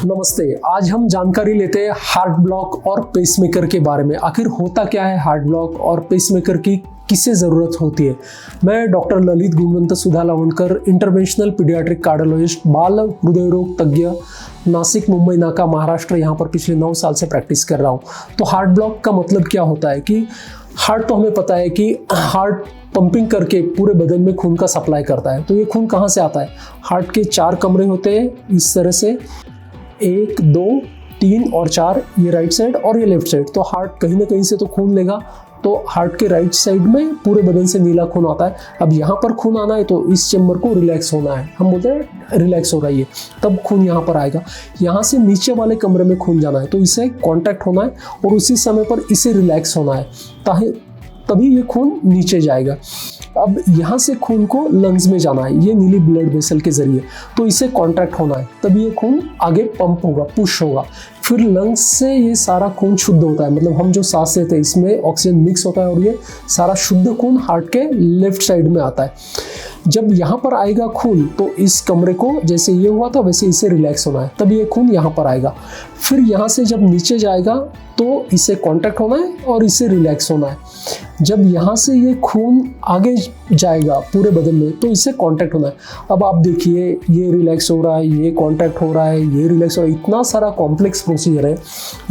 नमस्ते। आज हम जानकारी लेते हैं हार्ट ब्लॉक और पेसमेकर के बारे में। आखिर होता क्या है हार्ट ब्लॉक और पेसमेकर की किससे ज़रूरत होती है। मैं डॉक्टर ललित गुणवंत सुधा लवणकर, इंटरवेंशनल पीडियाट्रिक कार्डियोलॉजिस्ट, बाल हृदय रोग तज्ञ, नासिक, मुंबई नाका, महाराष्ट्र, यहाँ पर पिछले 9 साल से प्रैक्टिस कर रहा हूँ। तो हार्ट ब्लॉक का मतलब क्या होता है कि हार्ट तो हमें पता है कि हार्ट पंपिंग करके पूरे बदन में खून का सप्लाई करता है। तो ये खून कहाँ से आता है? हार्ट के 4 कमरे होते हैं इस तरह से, 1, 2, 3 और 4, ये राइट साइड और ये लेफ्ट साइड। तो हार्ट कहीं ना कहीं से तो खून लेगा, तो हार्ट के राइट साइड में पूरे बदन से नीला खून आता है। अब यहाँ पर खून आना है तो इस चेम्बर को रिलैक्स होना है, हम बोलते हैं रिलैक्स हो रहा है ये, तब खून यहाँ पर आएगा। यहाँ से नीचे वाले कमरे में खून जाना है तो इसे कांटेक्ट होना है और उसी समय पर इसे रिलैक्स होना है, तभी ये खून नीचे जाएगा। अब यहाँ से खून को लंग्स में जाना है, ये नीली ब्लड वेसल के जरिए, तो इसे कांटेक्ट होना है, तभी ये खून आगे पंप होगा, पुश होगा। फिर लंग्स से ये सारा खून शुद्ध होता है, मतलब हम जो सांस लेते हैं इसमें ऑक्सीजन मिक्स होता है और ये सारा शुद्ध खून हार्ट के लेफ्ट साइड में आता है। जब यहाँ पर आएगा खून तो इस कमरे को जैसे ये हुआ था वैसे इसे रिलैक्स होना है, तब ये खून यहाँ पर आएगा। फिर यहाँ से जब नीचे जाएगा तो इसे कांटेक्ट होना है और इसे रिलैक्स होना है। जब यहाँ से ये खून आगे जाएगा पूरे बदन में तो इसे कांटेक्ट होना है। अब आप देखिए ये रिलैक्स हो रहा है, ये कांटेक्ट हो रहा है, ये रिलैक्स हो रहा है, इतना सारा कॉम्प्लेक्स प्रोसीजर है।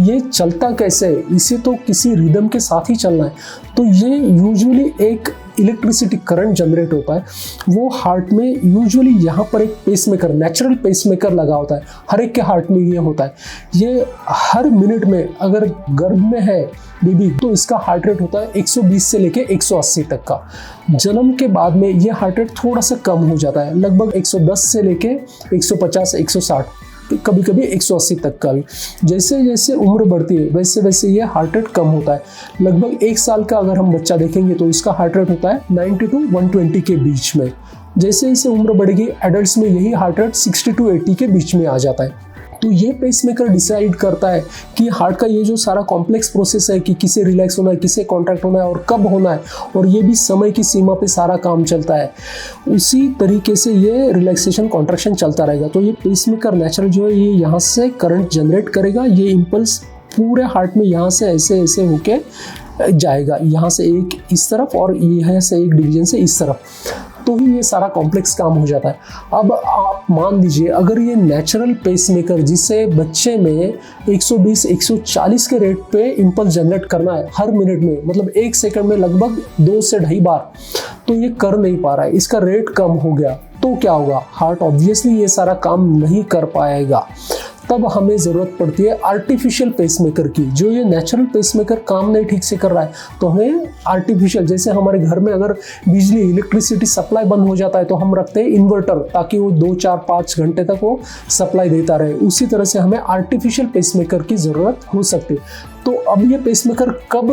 ये चलता कैसे है? इसे तो किसी रिदम के साथ ही चलना है। तो ये यूजुअली एक इलेक्ट्रिसिटी करंट जनरेट होता है, वो हार्ट में यूजुअली यहाँ पर एक पेसमेकर, नेचुरल पेसमेकर लगा होता है। हर एक के हार्ट में ये होता है। ये हर मिनट में अगर गर्भ में है बेबी तो इसका हार्ट रेट होता है 120 से लेके 180 तक का। जन्म के बाद में ये हार्ट रेट थोड़ा सा कम हो जाता है, लगभग 110 से लेके 150, 160, कभी कभी 180 तक का भी। जैसे जैसे उम्र बढ़ती है वैसे वैसे ये हार्ट रेट कम होता है। लगभग 1 साल का अगर हम बच्चा देखेंगे तो इसका हार्ट रेट होता है 90 to 120 के बीच में। जैसे जैसे उम्र बढ़ेगी एडल्ट्स में यही हार्ट रेट 60 to 80 के बीच में आ जाता है। तो ये पेसमेकर डिसाइड करता है कि हार्ट का ये जो सारा कॉम्प्लेक्स प्रोसेस है कि किसे रिलैक्स होना है, किसे कॉन्ट्रैक्ट होना है और कब होना है, और ये भी समय की सीमा पे सारा काम चलता है। उसी तरीके से ये रिलैक्सेशन कॉन्ट्रैक्शन चलता रहेगा। तो ये पेसमेकर नेचुरल जो है ये यहाँ से करंट जनरेट करेगा, ये इम्पल्स पूरे हार्ट में यहाँ से ऐसे ऐसे होके जाएगा, यहाँ से एक इस तरफ और यहाँ से एक डिवीजन से इस तरफ, तो ही ये सारा कॉम्प्लेक्स काम हो जाता है। अब आप मान लीजिए अगर ये नेचुरल पेसमेकर जिसे बच्चे में 120 140 के रेट पे इम्पल्स जनरेट करना है हर मिनट में, मतलब 1 सेकंड में लगभग 2 से 2.5 बार, तो ये कर नहीं पा रहा है, इसका रेट कम हो गया, तो क्या होगा? हार्ट ऑब्वियसली ये सारा काम नहीं कर पाएगा। तब हमें ज़रूरत पड़ती है आर्टिफिशियल पेसमेकर की। जो ये नेचुरल पेसमेकर काम नहीं ठीक से कर रहा है तो हमें आर्टिफिशियल, जैसे हमारे घर में अगर बिजली इलेक्ट्रिसिटी सप्लाई बंद हो जाता है तो हम रखते हैं इन्वर्टर ताकि वो 2, 4, 5 घंटे तक वो सप्लाई देता रहे। उसी तरह से हमें आर्टिफिशियल पेसमेकर की ज़रूरत हो सकती है। तो अब ये पेसमेकर कब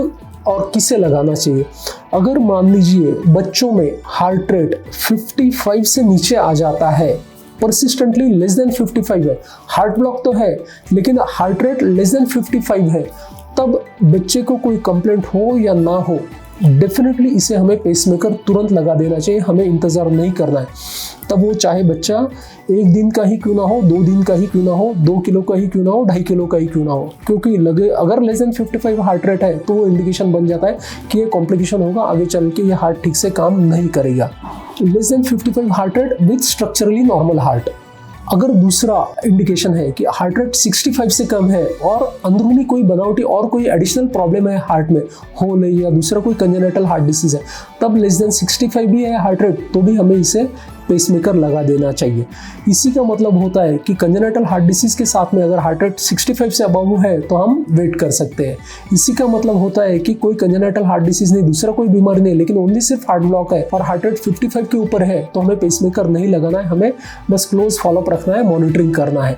और किसे लगाना चाहिए? अगर मान लीजिए बच्चों में हार्ट रेट 55 से नीचे आ जाता है, परसिस्टेंटली लेस देन 55 है, हार्ट ब्लॉक तो है लेकिन हार्ट रेट लेस देन 55 है, तब बच्चे को कोई कंप्लेंट हो या ना हो, डेफिनेटली इसे हमें पेसमेकर तुरंत लगा देना चाहिए, हमें इंतज़ार नहीं करना है। तब वो चाहे बच्चा 1 दिन का ही क्यों ना हो, 2 दिन का ही क्यों ना हो, 2 किलो का ही क्यों ना हो, 2.5 किलो का ही क्यों ना हो, क्योंकि अगर लेस देन 55 हार्ट रेट है तो वो इंडिकेशन बन जाता है कि ये कॉम्प्लिकेशन होगा, आगे चल के ये हार्ट ठीक से काम नहीं करेगा। Less than 55 heart rate with structurally normal heart. अगर दूसरा इंडिकेशन है कि हार्ट रेट 65 से कम है और अंदरूनी कोई बनावटी और कोई एडिशनल प्रॉब्लम है हार्ट में, होल है या दूसरा कोई कंजेनिटल हार्ट डिसीज है, तब लेस देन 65 भी है हार्ट रेट तो भी हमें इसे पेसमेकर लगा देना चाहिए। इसी का मतलब होता है कि कंजेनिटल हार्ट डिसीज के साथ में अगर हार्ट रेट 65 से अबव है तो हम वेट कर सकते हैं। इसी का मतलब होता है कि कोई कंजेनिटल हार्ट डिसीज नहीं, दूसरा कोई बीमारी नहीं, लेकिन ओनली सिर्फ हार्ट ब्लॉक है और हार्ट रेट 55 के ऊपर है तो हमें पेसमेकर नहीं लगाना है, हमें बस क्लोज फॉलोअप रखना है, मॉनिटरिंग करना है।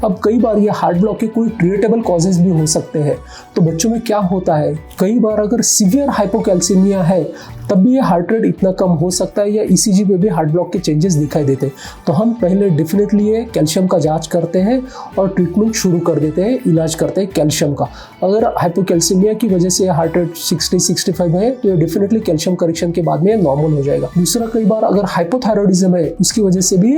अब कई बार ये हार्ट ब्लॉक के कोई ट्रीटेबल कॉजेज भी हो सकते हैं। तो बच्चों में क्या होता है, कई बार अगर सीवियर हाइपोकैल्सीमिया है तब भी ये हार्ट रेट इतना कम हो सकता है या ईसीजी पे भी हार्ट ब्लॉक के चेंजेस दिखाई देते हैं। तो हम पहले डेफिनेटली ये कैल्शियम का जांच करते हैं और ट्रीटमेंट शुरू कर देते हैं, इलाज करते हैं कैल्शियम का। अगर हाइपोकैल्सीमिया की वजह से हार्ट रेट 60-65 है तो ये डेफिनेटली कैल्शियम करेक्शन के बाद में नॉर्मल हो जाएगा। दूसरा, कई बार अगर हाइपोथायरॉयडिज्म है उसकी वजह से भी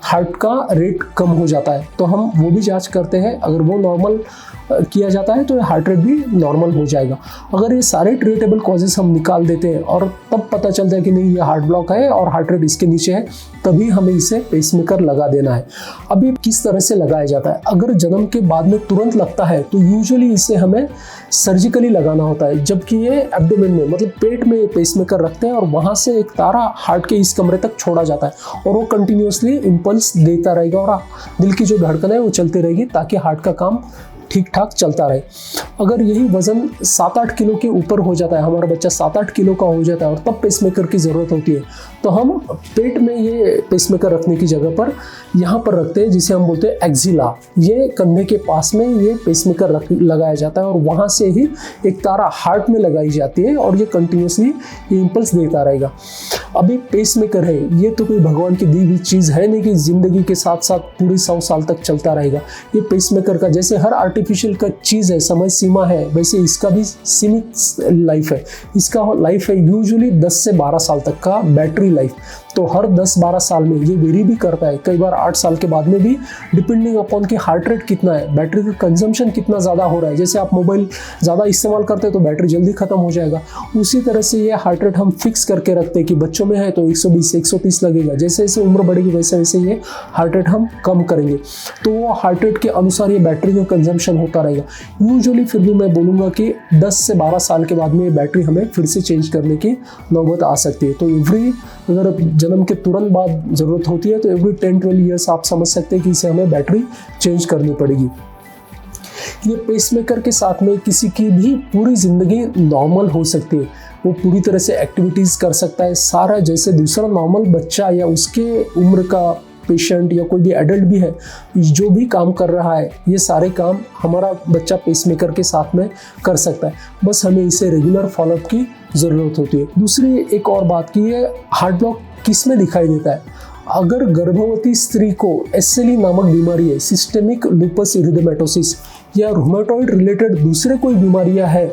हार्ट का रेट कम हो जाता है, तो हम वो भी जांच करते हैं। अगर वो नॉर्मल किया जाता है तो हार्ट रेट भी नॉर्मल हो जाएगा। अगर ये सारे ट्रीटेबल कॉजेस हम निकाल देते हैं और तब पता चलता है कि नहीं ये हार्ट ब्लॉक है और हार्ट रेट इसके नीचे है, तभी हमें इसे पेसमेकर लगा देना है। अब ये किस तरह से लगाया जाता है? अगर जन्म के बाद में तुरंत लगता है तो यूजुअली इसे हमें सर्जिकली लगाना होता है, जबकि ये एब्डोमेन में मतलब पेट में पेसमेकर रखते हैं और वहाँ से एक तारा हार्ट के इस कमरे तक छोड़ा जाता है और वो कंटिन्यूसली इम्पल्स देता रहेगा और दिल की जो धड़कन है वो चलती रहेगी ताकि हार्ट का काम ठीक ठाक चलता रहे। अगर यही वजन 7-8 किलो के ऊपर हो जाता है, हमारा बच्चा 7-8 किलो का हो जाता है और तब पेसमेकर की ज़रूरत होती है, तो हम पेट में ये पेसमेकर रखने की जगह पर यहाँ पर रखते हैं, जिसे हम बोलते हैं एक्सिला। ये कंधे के पास में ये पेसमेकर लगाया जाता है और वहाँ से ही एक तारा हार्ट में लगाई जाती है और ये कंटिन्यूसली ये इम्पल्स देता रहेगा। अभी पेसमेकर है, ये तो कोई भगवान की दी हुई चीज़ है नहीं कि ज़िंदगी के साथ साथ पूरी 100 साल तक चलता रहेगा। ये पेसमेकर का जैसे हर आर्टिफिशियल का चीज़ है, समय सीमा है, वैसे इसका भी सीमित लाइफ है। इसका लाइफ है यूजुअली 10 से 12 साल तक का बैटरी लाइफ। तो हर 10-12 साल में ये वेरी भी करता है, कई बार 8 साल के बाद में भी, डिपेंडिंग अपॉन कि हार्ट रेट कितना है, बैटरी का कंजम्पशन कितना ज़्यादा हो रहा है। जैसे आप मोबाइल ज़्यादा इस्तेमाल करते हैं तो बैटरी जल्दी ख़त्म हो जाएगा, उसी तरह से ये हार्ट रेट हम फिक्स करके रखते हैं कि बच्चों में है तो 120 से 130 लगेगा। जैसे जैसे उम्र बढ़ेगी वैसे वैसे ये हार्ट रेट हम कम करेंगे, तो वो हार्ट रेट के अनुसार ये बैटरी का कंजम्पशन होता रहेगा। यूजुअली फिर भी मैं बोलूँगा कि 10 से 12 साल के बाद में ये बैटरी हमें फिर से चेंज करने की नौबत आ सकती है। तो अगर जन्म के तुरंत बाद ज़रूरत होती है तो एवरी 10-12 ईयर्स आप समझ सकते हैं कि इसे हमें बैटरी चेंज करनी पड़ेगी। ये पेसमेकर के साथ में किसी की भी पूरी ज़िंदगी नॉर्मल हो सकती है, वो पूरी तरह से एक्टिविटीज़ कर सकता है सारा, जैसे दूसरा नॉर्मल बच्चा या उसके उम्र का पेशेंट या कोई भी एडल्ट भी है जो भी काम कर रहा है, ये सारे काम हमारा बच्चा पेसमेकर के साथ में कर सकता है। बस हमें इसे रेगुलर फॉलोअप की ज़रूरत होती है। दूसरी एक और बात की है, हार्ट ब्लॉक किस में दिखाई देता है? अगर गर्भवती स्त्री को एसएलई नामक बीमारी है, सिस्टेमिक लूपस इरिथेमेटोसिस या रूमेटॉइड रिलेटेड दूसरे कोई बीमारियां है,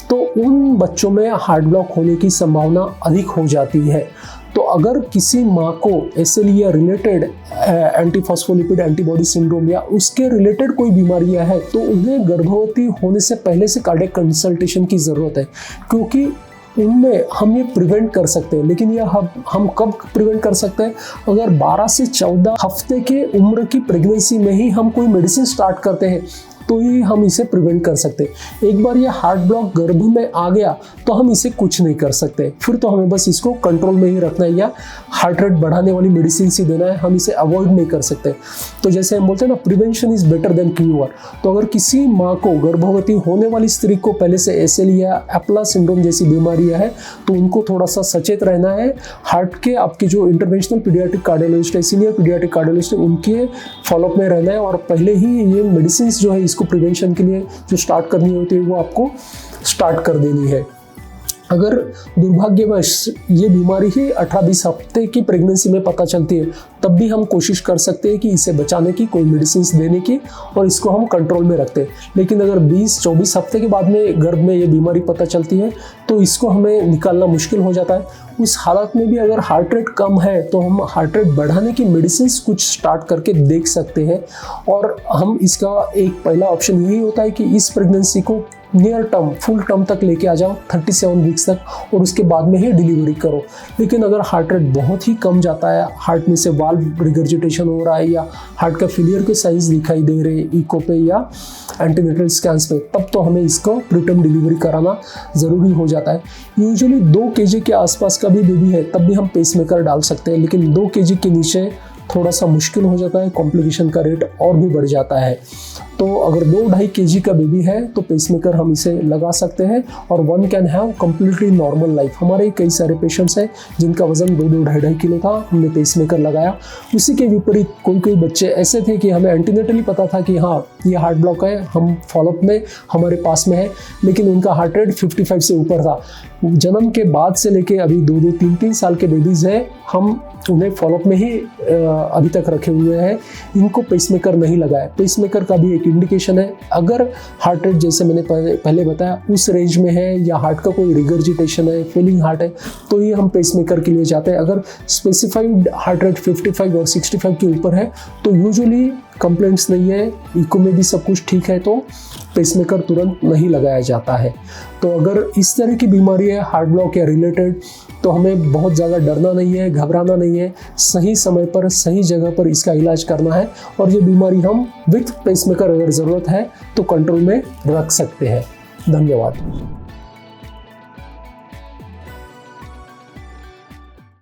तो उन बच्चों में हार्ट ब्लॉक होने की संभावना अधिक हो जाती है। तो अगर किसी माँ को एसएलई या रिलेटेड एंटीफॉस्फोलिपिड एंटीबॉडी सिंड्रोम या उसके रिलेटेड कोई बीमारियां है, तो उन्हें गर्भवती होने से पहले से कार्डियक कंसल्टेशन की ज़रूरत है, क्योंकि उनमें हम ये प्रिवेंट कर सकते हैं। लेकिन यह हम कब प्रिवेंट कर सकते हैं? अगर 12 से 14 हफ्ते के उम्र की प्रेगनेंसी में ही हम कोई मेडिसिन स्टार्ट करते हैं तो ही हम इसे प्रिवेंट कर सकते हैं। एक बार ये हार्ट ब्लॉक गर्भ में आ गया तो हम इसे कुछ नहीं कर सकते, फिर तो हमें बस इसको कंट्रोल में ही रखना है या हार्ट रेट बढ़ाने वाली मेडिसिन ही देना है, हम इसे अवॉइड नहीं कर सकते। तो जैसे हम बोलते हैं ना, prevention is better than cure. तो अगर किसी माँ को, गर्भवती होने वाली स्त्री को पहले से एसएलई या एप्ला सिंड्रोम जैसी बीमारियां है तो उनको थोड़ा सा सचेत रहना है। हार्ट के आपके जो इंटरवेंशनल पीडियाट्रिक कार्डियोलॉजिस्ट है, सीनियर पीडियाट्रिक कार्डियोलॉजिस्ट है, उनके फॉलोअप में रहना है और पहले ही ये मेडिसिन जो है इसको प्रिवेंशन के लिए जो स्टार्ट करनी होती है वो आपको स्टार्ट कर देनी है। अगर दुर्भाग्यवश ये बीमारी ही 18-20 हफ्ते की प्रेगनेंसी में पता चलती है, तब भी हम कोशिश कर सकते हैं कि इसे बचाने की, कोई मेडिसिन देने की और इसको हम कंट्रोल में रखते हैं। लेकिन अगर 20-24 हफ्ते के बाद में गर्भ में ये बीमारी पता चलती है तो इसको हमें निकालना मुश्किल हो जाता है। उस हालत में भी अगर हार्ट रेट कम है तो हम हार्ट रेट बढ़ाने की मेडिसिन कुछ स्टार्ट करके देख सकते हैं। और हम इसका एक पहला ऑप्शन यही होता है कि इस प्रेगनेंसी को नियर टर्म, फुल टर्म तक लेके आ जाओ, 37 वीक्स तक, और उसके बाद में ही डिलीवरी करो। लेकिन अगर हार्ट रेट बहुत ही कम जाता है, हार्ट में से वाल्व रिगर्जिटेशन हो रहा है या हार्ट का फेलियर के साइंस दिखाई दे रहे इको पे या एंटीनेटल स्कैन्स पे, तब तो हमें इसको प्रीटर्म डिलीवरी कराना ज़रूरी हो जाता है। यूजुअली 2 kg के आसपास का भी बेबी है तब भी हम पेसमेकर डाल सकते हैं, लेकिन 2 kg के नीचे थोड़ा सा मुश्किल हो जाता है, कॉम्प्लिकेशन का रेट और भी बढ़ जाता है। तो अगर 2-2.5 kg का बेबी है तो पेसमेकर हम इसे लगा सकते हैं और one can have completely normal life. हमारे कई सारे पेशेंट्स हैं जिनका वजन 2-2.5 किलो था, हमने पेसमेकर लगाया। उसी के विपरीत कोई बच्चे ऐसे थे कि हमें एंटीनेटली पता था कि हाँ ये हार्ट ब्लॉक है, हम फॉलोअप में हमारे पास में है, लेकिन उनका हार्ट रेट 55 से ऊपर था। जन्म के बाद से लेके अभी 2-2, 3-3 साल के बेबीज़ हैं, हम उन्हें फॉलोअप में ही अभी तक रखे हुए हैं। इनको पेसमेकर नहीं लगाया। पेसमेकर का भी एक इंडिकेशन है, अगर हार्ट रेट जैसे मैंने पहले बताया उस रेंज में है या हार्ट का कोई रिगर्जिटेशन है, फेलिंग हार्ट है, तो ये हम पेसमेकर के लिए जाते हैं। अगर स्पेसिफाइड हार्ट रेट 55 और 65 के ऊपर है तो यूजुअली कंप्लेंट्स नहीं है, इको में भी सब कुछ ठीक है, तो पेसमेकर तुरंत नहीं लगाया जाता है। तो अगर इस तरह की बीमारी है हार्ट ब्लॉक या रिलेटेड, तो हमें बहुत ज़्यादा डरना नहीं है, घबराना नहीं है। सही समय पर सही जगह पर इसका इलाज करना है और ये बीमारी हम विथ पेसमेकर अगर ज़रूरत है तो कंट्रोल में रख सकते हैं। धन्यवाद।